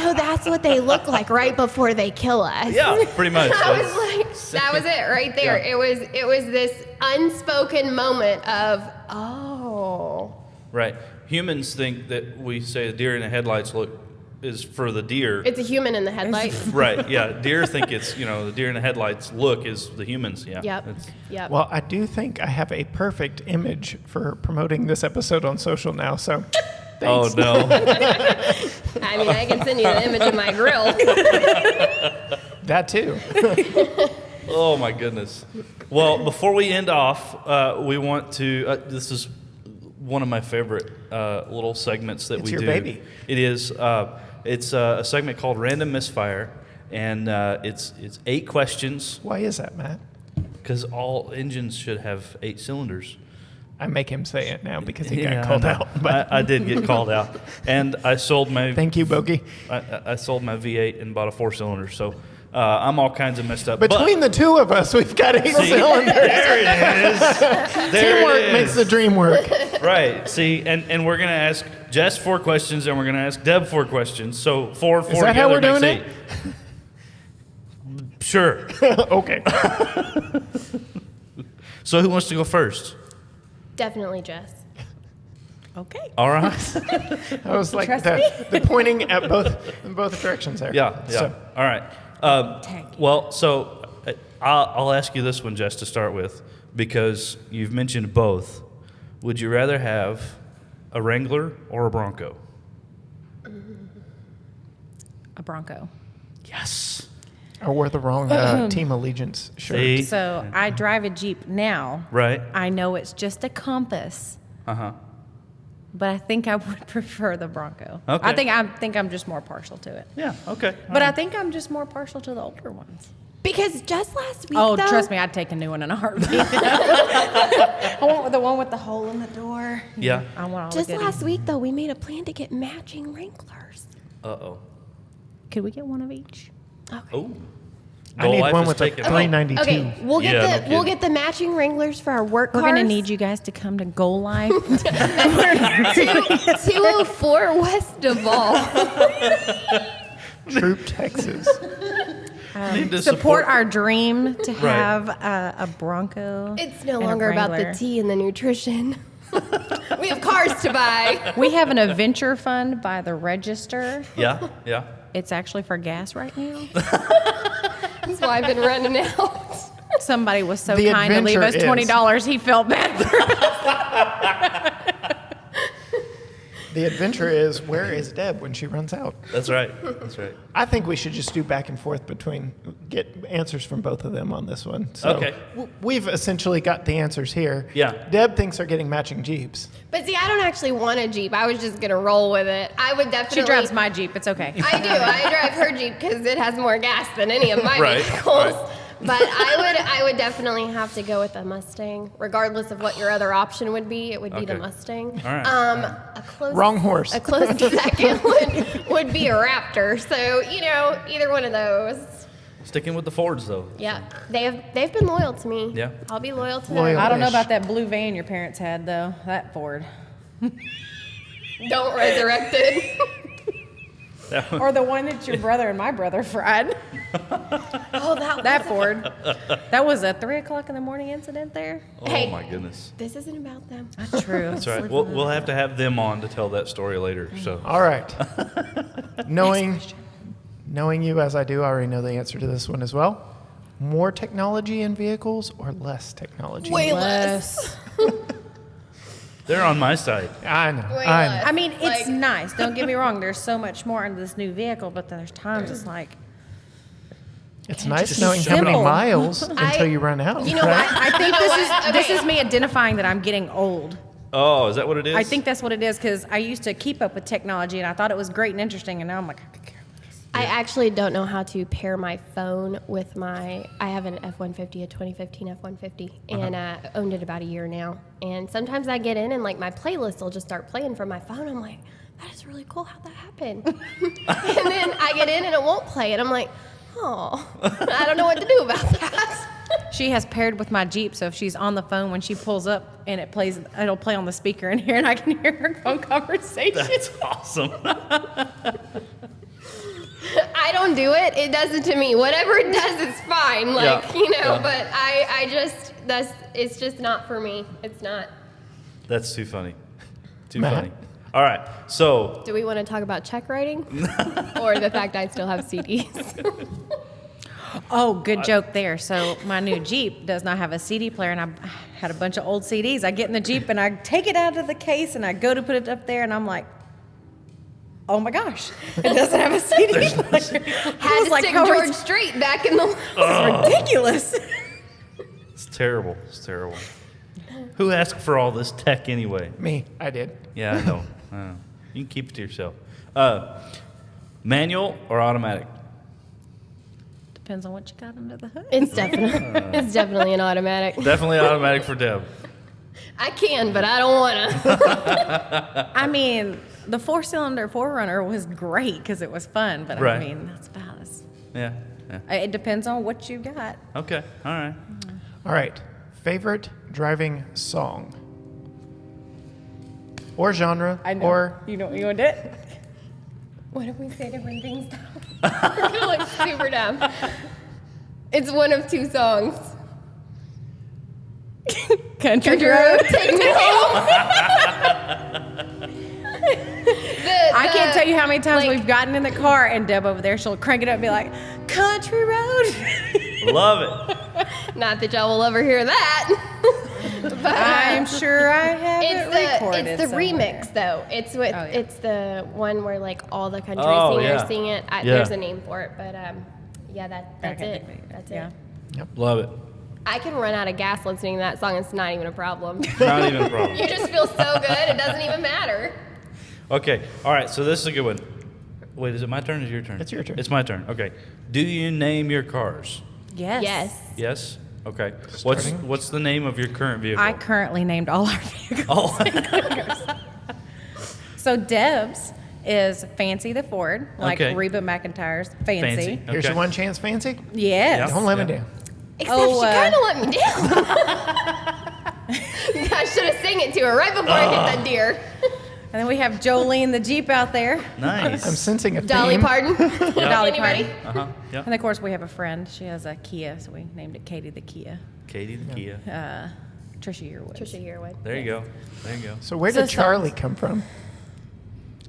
so that's what they look like right before they kill us. Yeah, pretty much. I was like, that was it right there. Yeah. It was this unspoken moment of, oh. Right. Humans think that we say a deer in the headlights look is for the deer. It's a human in the headlight. Right, yeah. Deer think it's, you know, the deer in the headlights look is the humans, yeah. Yep. It's- Yep. Well, I do think I have a perfect image for promoting this episode on social now, so oh, thanks. no. I mean, I can send you the image of my grill. That too. Oh, my goodness. Well, before we end off, we want to, this is one of my favorite little segments that It's we your do. baby. It is. It's a segment called Random Misfire, and it's 8 questions, Why is that, Matt? because all engines should have 8 cylinders. I make him say it now because he Yeah, got called I know. out. But I did get called out, and I sold my thank you, Bogey. I sold my V8 and bought a 4-cylinder, so I'm all kinds of messed up. Between the two of us, we've got 8 cylinders. There it is. There Teamwork it is. makes the dream work. Right. See, and we're gonna ask Jess 4 questions, and we're gonna ask Deb 4 questions. So 4 Is that how together we're makes doing 8. Sure. Okay. So who wants to go first? Definitely Jess. Okay. All right. I was like Trust the pointing at both directions there. Yeah. So, All right. Thank you. Well, so I'll ask you this one, Jess, to start with, because you've mentioned both. Would you rather have a Wrangler or a Bronco? A Bronco. Yes. I wore the wrong Team Allegiance shirt. See? So I drive a Jeep now. Right. I know it's just a compass, Uh huh. but I think I would prefer the Bronco. Okay. I think I'm just more partial to it. Yeah. Okay. But I think I'm just more partial to the older ones. Because just last week, Oh, though, trust me, I'd take a new one in a heartbeat. I want the one with the hole in the door. Yeah. I want all just the last week, though, we made a plan to get matching Wranglers. Uh-oh. Could we get one of each? Oh. I need Life one is with a taken. $3.92. Okay, we'll get Yeah, no we'll kidding. get the matching Wranglers for our work We're cars. going to need you guys to come to Goal Life. 204 West Duval. Troup, Texas. Need to support our dream to Right. have a Bronco. It's no and a longer about the Wrangler. tea and the nutrition. We have cars to buy. We have an adventure fund by the Register. Yeah. Yeah. It's actually for gas right now. That's why I've been running out. Somebody was so The kind to leave us adventure is- $20. He felt bad for us. The adventure is, where is Deb when she runs out? That's right. That's right. I think we should just do back and forth get answers from both of them on this one. So Okay. We've essentially got the answers here. Yeah. Deb thinks they're getting matching Jeeps. But see, I don't actually want a Jeep. I was just going to roll with it. I would definitely. She drives my Jeep. It's okay. I do. I drive her Jeep because it has more gas than any of my Right, vehicles. right. But I would definitely have to go with a Mustang, regardless of what your other option would be. It would be the Okay. Mustang. All right. A close Wrong horse. A close second would be a Raptor. So either one of those. Sticking with the Fords, though. Yeah, they've been loyal to me. Yeah. I'll be loyal to Loyal. them. I don't know about that blue van your parents had, though. That Ford. Don't resurrect it. Or the one that your brother and my brother fried. Oh, That Ford. That was a 3 o'clock in the morning incident there. Oh, Hey. my goodness. This isn't about them. That's true. That's right. We'll have to have them on to tell that story later. So. All right. Knowing you as I do, I already know the answer to this one as well. More technology in vehicles or less technology? Way less. They're on my side. I know. Way I know. less. I mean, it's Like- nice. Don't get me wrong. There's so much more into this new vehicle, but there's times it's like, It's nice just knowing how many simple. miles until you run out. You know right? what? I think what? this Okay. is me identifying that I'm getting old. Oh, is that what it is? I think that's what it is because I used to keep up with technology and I thought it was great and interesting, and now I'm like, I could care less. I actually don't know how to pair my phone with I have an F-150, a 2015 F-150, and owned it about a year now. And sometimes I get in and like my playlist will just start playing from my phone. I'm like, that is really cool. How'd that happen? And then I get in and it won't play. And I'm like, oh, I don't know what to do about that. She has paired with my Jeep, so if she's on the phone when she pulls up and it'll play on the speaker in here and I can hear her phone conversation. That's awesome. I don't do it. It does it to me. Whatever it does, it's fine. Like, Yeah. but it's just not for me. It's not. That's too funny. Too Matt? funny. All right. So, Do we want to talk about check writing? Or the fact I still have CDs? Oh, good joke there. So my new Jeep does not have a CD player, and I had a bunch of old CDs. I get in the Jeep and I take it out of the case and I go to put it up there, and I'm like, oh my gosh, it doesn't have a CD player. Had to like, stick how are we- George Strait back in the. It's ridiculous. it's terrible. It's terrible. Who asked for all this tech anyway? Me, I did. Yeah, I know. I know. You can keep it to yourself. Manual or automatic? Depends on what you got under the hood. It's definitely an automatic. Definitely automatic for Deb. I can, but I don't want to. I mean, the 4-cylinder 4Runner was great because it was fun, but Right. I mean, that's about as. Yeah. It depends on what you got. Okay. All right. All right. Favorite driving song? Or genre? I know. Or You know, you want it? What if we say different things now? We're gonna look super dumb. It's one of two songs. Country Road, Take Me Home. I can't tell you how many times like- we've gotten in the car and Deb over there, she'll crank it up and be like, Country Road. Love it. Not that y'all will ever hear that. But I'm sure I have it recorded. it's the somewhere. remix though. It's with Oh, yeah. it's the one where like all the country Oh, singers yeah. sing it. Yeah. There's a name for it, but yeah, that's can't it. think of it. That's Yeah. it. Love it. I can run out of gas listening to that song. It's not even a problem. Not even a problem. You just feel so good, it doesn't even matter. Okay. All right. So this is a good one. Wait, is it my turn or is it your turn? It's your turn. It's my turn. Okay. Do you name your cars? Yes. Yes. Yes? Okay. Starting. What's the name of your current vehicle? I currently named all our vehicles. Oh. So Deb's is Fancy the Ford, like Okay. Reba McEntire's Fancy. Fancy. Here's Okay. your one chance, Fancy. Yes. Don't let me Yeah. down. Except Oh, she kind of let me down. I should have sang it to her right before I hit that deer. And then we have Jolene the Jeep out there. Nice. I'm sensing a Dolly theme. Parton. Dolly Anybody? Parton. Uh-huh. Yeah. And of course we have a friend. She has a Kia, so we named it Katie the Kia. Katie the Kia. Trisha Yearwood. Trisha Yearwood. There you go. There you go. So where So did Charlie come from?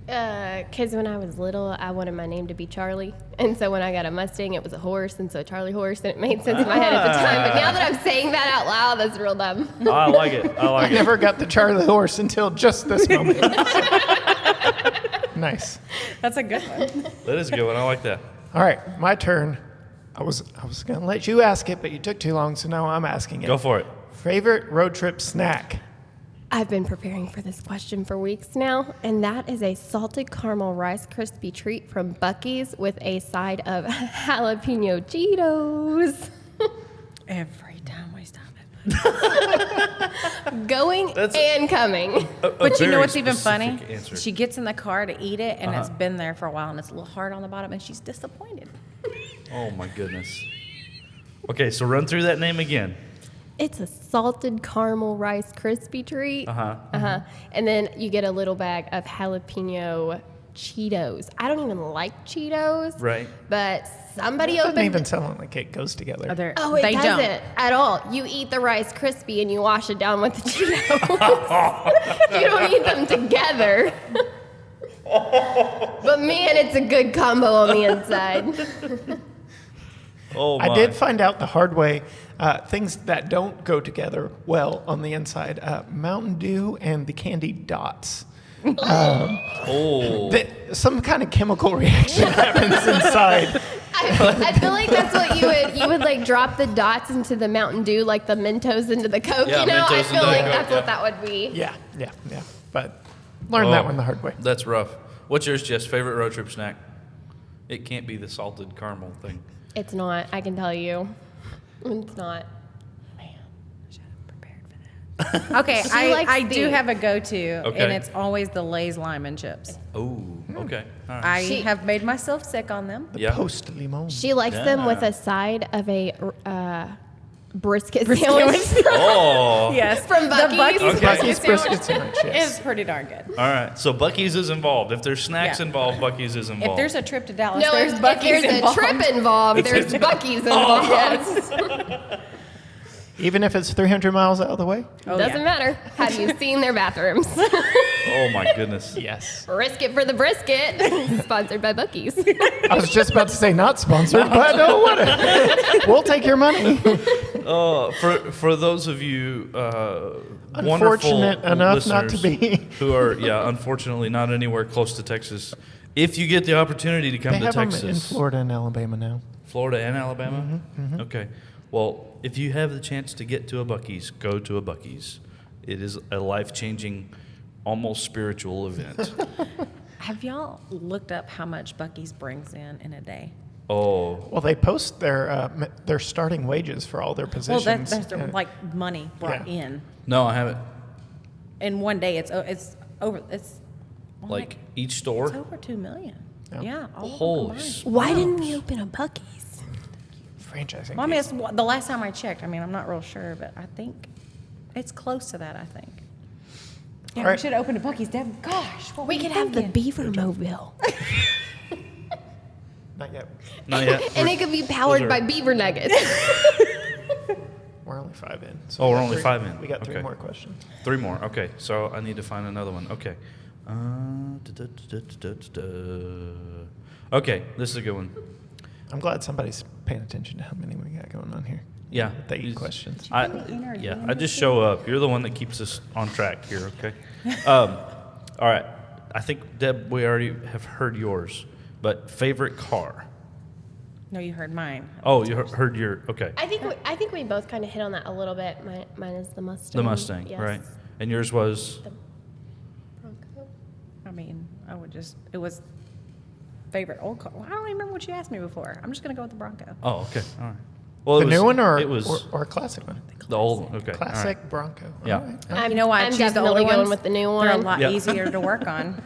Because when I was little, I wanted my name to be Charlie. And so when I got a Mustang, it was a horse, and so Charlie Horse, and it made sense in my head at the time. But now that I'm saying that out loud, that's real dumb. I like it. I like I it. never got the Charlie horse until just this moment. Nice. That's a good one. That is a good one. I like that. All right, my turn. I was going to let you ask it, but you took too long, so now I'm asking it. Go for it. Favorite road trip snack? I've been preparing for this question for weeks now, and that is a salted caramel Rice Krispie treat from Buc-ee's with a side of jalapeno Cheetos. Every time we stop it. Going That's- and coming. But you know very what's even funny? specific answer. She gets in the car to eat it, and it's been there for a while, and it's a little hard on the bottom, and she's disappointed. Oh my goodness. Okay, so run through that name again. It's a salted caramel Rice Krispie treat. Uh-huh. And then you get a little bag of jalapeno Cheetos. I don't even like Cheetos. Right. But somebody Doesn't opened. even sound like it goes together. Oh, it they doesn't don't. at all. You eat the Rice Krispie and you wash it down with the Cheetos. You don't eat them together. But man, it's a good combo on the inside. Oh my. I did find out the hard way things that don't go together well on the inside. Mountain Dew and the candied dots. Oh. Some kind of chemical reaction happens inside. I feel like that's what you would like drop the dots into the Mountain Dew, like the Mentos into the Coke. Yeah, You know, I Mentos feel into the like Coke, that's yeah. what that would be. Yeah. But learned that Oh, one the hard way. That's rough. What's yours, Jess? Favorite road trip snack? It can't be the salted caramel thing. It's not. I can tell you, it's not. Man, I should have prepared for that. Okay, She likes I do the- have a go-to, Okay. and it's always the Lay's lime and chips. Oh, okay. All right. I She- have made myself sick on them. Yeah. Post limon. She likes them with Yeah. a side of a brisket sandwich Oh. Yes, from The Buc-ee's. Buc-ee's Okay. Buc-ee's brisket brisket sandwich sandwich, yes. is pretty darn good. All right. So Buc-ee's is involved. If there's snacks Yeah. involved, Buc-ee's is involved. If there's a trip to Dallas, No, there's if Buc-ee's there's involved. a trip involved, there's Buc-ee's involved. Yes. Even if it's 300 miles out of the way? Oh, Doesn't yeah. matter. Have you seen their bathrooms? Oh my goodness. Yes. Risk it for the brisket. Sponsored by Buc-ee's. I was just about to say not sponsored, but what? We'll take your money. For those of you Unfortunate wonderful enough not to listeners be. who are unfortunately not anywhere close to Texas, if you get the opportunity to come They to have Texas, them in Florida and Alabama now. Florida and Alabama, Mm-hmm, okay. Well, if you have the chance to get to a Buc-ee's, go to a Buc-ee's. It is a life-changing, almost spiritual event. Have y'all looked up how much Buc-ee's brings in a day? Oh, Well, they post their starting wages for all their Well, positions. that's their, and- like money brought Yeah. in. no, I haven't. In one day, it's over. It's Like each it's store? over 2 million. Yeah. Yeah, all of them Holy combined. s- Why didn't we open a Buc-ee's? franchising. Well, I mean, fees. it's the last time I checked. I mean, I'm not real sure, but I think it's close to that. I think. Yeah, All right. we should open a Buc-ee's. Deb, gosh, what We were you could have the thinking? Beaver Mobile. Not yet. Not yet. And it could be powered Those are- by beaver nuggets. We're only 5 in. So Oh, we we're got only 5 in. We got 3 Okay. more questions. 3 more. Okay, so I need to find another one. Okay. Okay, this is a good one. I'm glad somebody's paying attention to how many we got going on here. Yeah. They eat These- questions. I just show up. You're the one that keeps us on track here, okay? All right. I think, Deb, we already have heard yours, but favorite car? No, you heard mine. Oh, you heard your, okay. I think we both kind of hit on that a little bit. Mine is the Mustang. The Mustang, yes. right. And yours was? Bronco. I mean, it was favorite old car. Well, I don't even remember what you asked me before. I'm just going to go with the Bronco. Oh, okay. All right. Well, The new one or it was a classic one? the old one. Okay. Classic All right. Bronco. Yeah. All right. You know why I I'm choose the definitely older going ones? with the new They're a one. lot Yeah. easier to work on.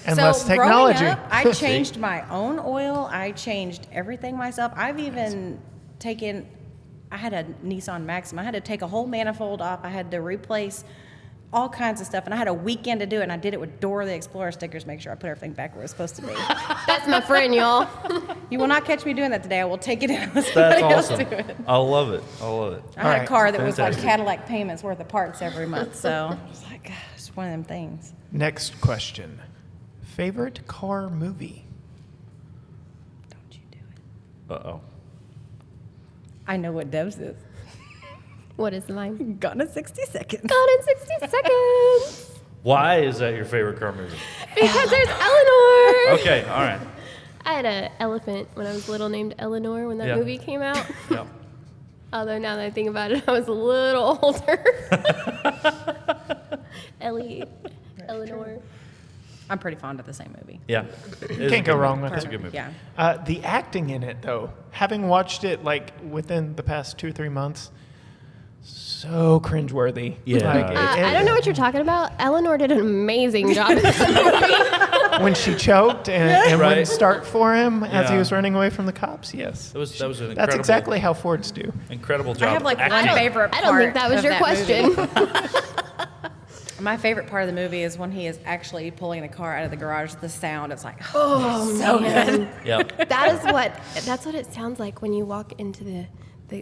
And so less technology. Growing up, I changed my own oil. I changed everything myself. I've even taken. I had a Nissan Maxima. I had to take a whole manifold off. I had to replace all kinds of stuff, and I had a weekend to do it. And I did it with Dora the Explorer stickers. Make sure I put everything back where it's supposed to be. That's my friend, y'all. You will not catch me doing that today. I will take it in and let That's somebody else awesome. do it. I love it. I love it. I had right. a car that was like Fantastic. Cadillac payments worth of parts every month. So I was like, gosh, it's one of them things. Next question. Favorite car movie? Don't you do it. Uh-oh. I know what Deb's is. What is mine? Gone in 60 seconds. Gone in 60 seconds. Why is that your favorite car movie? Because there's Eleanor. Okay, all right. I had an elephant when I was little named Eleanor when that Yeah. movie came out. Yeah. Although now that I think about it, I was a little older. Eleanor. I'm pretty fond of the same movie. Yeah. You can't go wrong with It's it. a good movie. Yeah. The acting in it, though, having watched it like within the past 2 or 3 months, so cringeworthy. Yeah. I don't know what you're talking about. Eleanor did an amazing job in this movie. When she choked and Right. wouldn't start for him as he Yeah. was running away from the cops, yes. That was an incredible, That's exactly how Fords do. incredible job. I have like acting. one favorite part. I don't think that was of your question. movie. My favorite part of the movie is when he is actually pulling the car out of the garage. The sound, it's like, Oh, so man. good. Yeah. That's what it sounds like when you walk into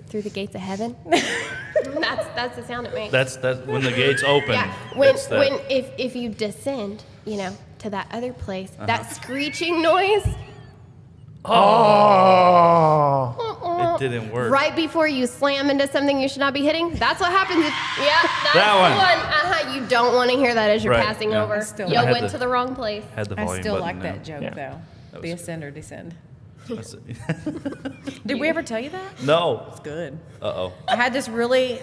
through the gates of heaven. That's the sound it makes. That's when the gates open. Yeah, when it's that- if you descend, to that other place, Uh-huh. that screeching noise. Oh. it didn't work. Right before you slam into something you should not be hitting. That's what happens. That's That the one. one. You don't want to hear that as you're Right, passing yeah. over. I still- You I had went to- to the wrong place. Had the I volume still button like down. that joke Yeah. though. That The was- ascend or descend. That's it. Did we ever tell you that? No. It's good. Uh-oh. I had this really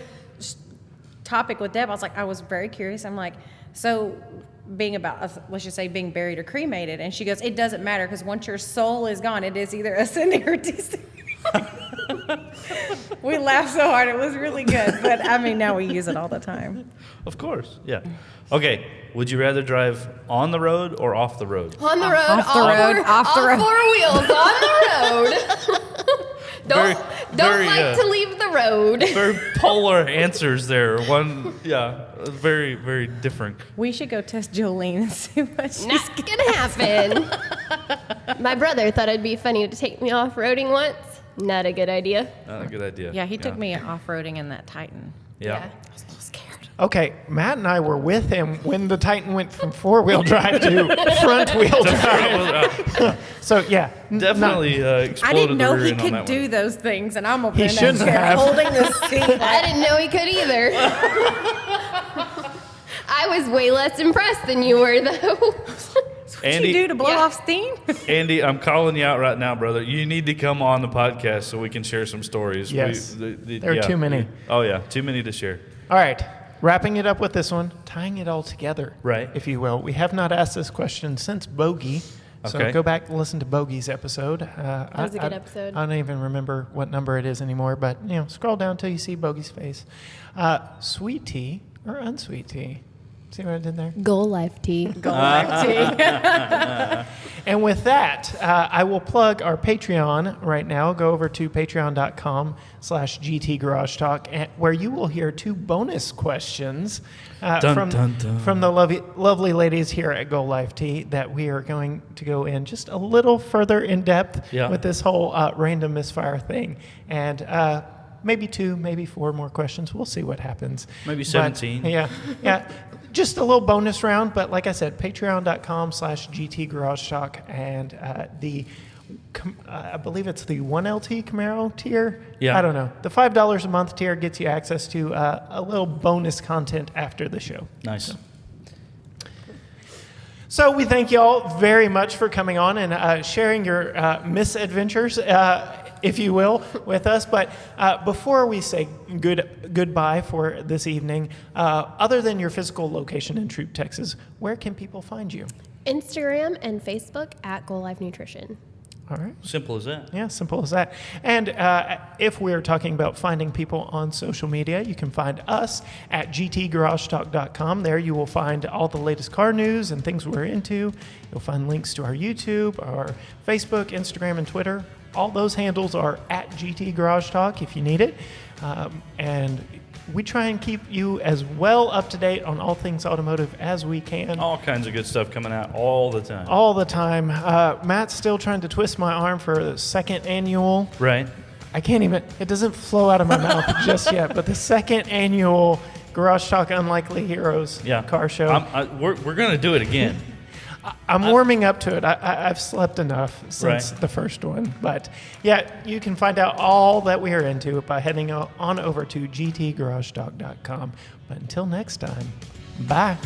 topic with Deb. I was very curious. I'm like, so being let's just say being buried or cremated, and she goes, it doesn't matter because once your soul is gone, it is either ascending or descending. We laughed so hard. It was really good, but I mean, now we use it all the time. Of course. Yeah. Okay. Would you rather drive on the road or off the road? On the road, Off the road, off the all road. 4 wheels on the road. don't very, like to leave the road. Very polar answers there. One, yeah, very, very different. We should go test Jolene and see what she's Not gonna happen. My brother thought it'd be funny to take me off roading once. Not a good idea. Not a good idea. Yeah, he took me off-roading in that Titan. Yeah. I was a little scared. Okay, Matt and I were with him when the Titan went from 4-wheel drive to front-wheel drive. So, yeah. Definitely exploded I didn't know the rear he end on could that do one. those things, and I'm over He in that shouldn't chair have. holding the seat. I didn't know he could either. I was way less impressed than you were, though. What Andy- you do to blow Yeah. off steam? Andy, I'm calling you out right now, brother. You need to come on the podcast so we can share some stories. Yes. There are too many. Oh, yeah. Too many to share. All right, wrapping it up with this one, tying it all together, Right. if you will. We have not asked this question since Bogey, so Okay. go back and listen to Bogey's episode. That was a good episode. I don't even remember what number it is anymore, but scroll down till you see Bogey's face. Sweet tea or unsweet tea? See what I did there? Goal Life Tea. Go back to And with that, I will plug our Patreon right now. Go over to patreon.com/GT Garage Talk, where you will hear 2 bonus questions Dun, dun, dun. from the lovely ladies here at Go Life Tea that we are going to go in just a little further in depth Yeah. with this whole random misfire thing. And maybe 2, maybe 4 more questions. We'll see what happens. Maybe But, 17. yeah. Just a little bonus round, but like I said, patreon.com/GT Garage Talk, and I believe it's the 1LT Camaro tier. Yeah. I don't know. The $5 a month tier gets you access to a little bonus content after the show. Nice. So we thank you all very much for coming on and sharing your misadventures if you will, with us. But before we say goodbye for this evening, other than your physical location in Troup, Texas, where can people find you? Instagram and Facebook at Goal Life Nutrition. All right. Simple as that. Yeah, simple as that. And if we're talking about finding people on social media, you can find us at gtgaragetalk.com. There you will find all the latest car news and things we're into. You'll find links to our YouTube, our Facebook, Instagram, and Twitter. All those handles are at GT Garage Talk if you need it. And we try and keep you as well up to date on all things automotive as we can. All kinds of good stuff coming out all the time. All the time. Matt's still trying to twist my arm for the second annual. Right. I can't even, it doesn't flow out of my mouth just yet, but the second annual Garage Talk Unlikely Heroes car show. We're going to do it again. I'm warming up to it. I've slept enough since the first one. But yeah, you can find out all that we are into by heading on over to gtgaragetalk.com. But until next time, bye.